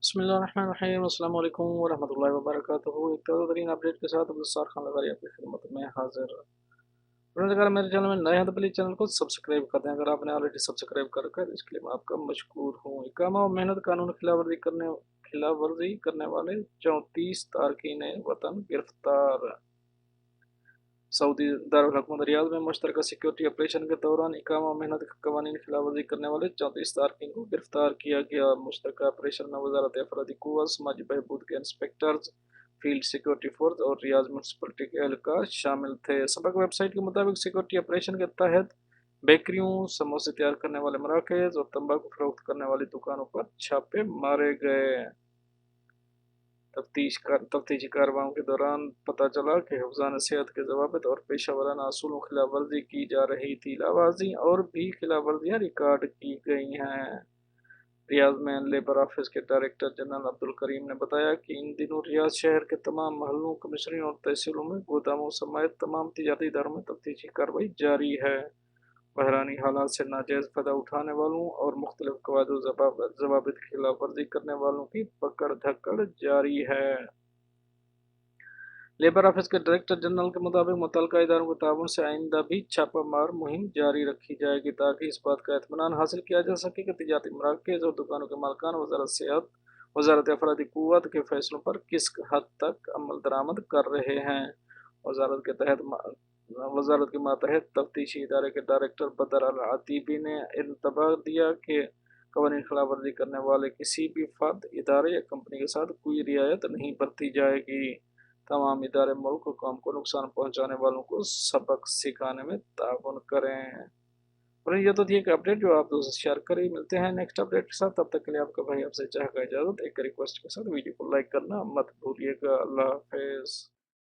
बिस्मिल्लाहिर्रहमानिर्रहीम अस्सलाम वालेकुम वरहमतुल्लाहि वबरकातुहू। एक ताज़ा तरीन अपडेट के साथ अब्दुल खान लगारी आपकी खिदमत में हाजिर। फ्रेंड्स, अगर मेरे चैनल में नए हैं तो प्लीज़ चैनल को सब्सक्राइब कर दें। अगर आपने ऑलरेडी सब्सक्राइब कर रखा है तो इसके लिए मैं आपका मशकूर हूँ। इकामा और मेहनत कानून खिलाफवर्जी करने वाले 34 तारकीन वतन गिरफ्तार। सऊदी दारुल हुकूमत रियाद में मुश्तरका सिक्योरिटी ऑपरेशन के दौरान इकामा और मेहनत कवानीन खिलाफवर्जी करने वाले 34 तारकीन को गिरफ्तार किया गया। मुश्तरका ऑपरेशन में वजारत अफरादी क़ुव्वत, समाजी बहबूद के इंस्पेक्टर्स, फील्ड सिक्योरिटी फोर्स और रियाज म्यूनसिपलिटी के एहलकार शामिल थे। सबक वेबसाइट के मुताबिक सिक्योरिटी ऑपरेशन के तहत बेकरियों, समोसे तैयार करने वाले मराकज़ और तंबाकू फरोख्त करने वाली दुकानों पर छापे मारे गए। तफ्तीशी कार्रवाइयों के दौरान पता चला कि हिफ्ज़ान सेहत के ज़वाबित और पेशा असूलों की खिलाफ वर्जी की जा रही थी। लावाजी और भी खिलाफ वर्जियाँ रिकॉर्ड की गई हैं। रियाद में लेबर ऑफिस के डायरेक्टर जनरल अब्दुल करीम ने बताया कि इन दिनों रियाद शहर के तमाम महलों, कमिश्नरियों और तहसीलों में गोदामों समेत तमाम तिजारती इदारों में तफ्तीशी कार्रवाई जारी है। बहरानी हालात से नाजायज़ फ़ायदा उठाने वालों और मुख्तलिफ कवायद ज़वाबित की खिलाफ वर्जी करने वालों की पकड़ धकड़ जारी है। लेबर ऑफिस के डायरेक्टर जनरल के मुताबिक मुतल्लिका इदारों के ताउन से आइंदा भी छापा मार मुहिम जारी रखी जाएगी ताकि इस बात का इत्मीनान हासिल किया जा सके कि तिजारती मराकज़ और दुकानों के मालिकान वज़ारत सेहत, वज़ारत अफरादी क़ुव्वत के फैसलों पर किस हद तक अमल दरामद कर रहे हैं। वज़ारत के मातहत तफ्तीशी इदारे के डायरेक्टर बदर अल अतीबी ने इंतबाह दिया कि कवानीन खिलाफ वर्जी करने वाले किसी भी फर्द, इदारे या कंपनी के साथ कोई रियायत नहीं बरती जाएगी। तमाम इदारे मुल्क को कौम को नुकसान पहुँचाने वालों को सबक सिखाने में ताउन करें। और ये तो थी एक अपडेट जो आप दोस्तों से शेयर करें। मिलते हैं नेक्स्ट अपडेट के साथ, तब तक के लिए आपका भाई आपसे चाहेगा इजाज़त। एक रिक्वेस्ट के साथ वीडियो को लाइक करना मत भूलिएगा। अल्लाह हाफिज़।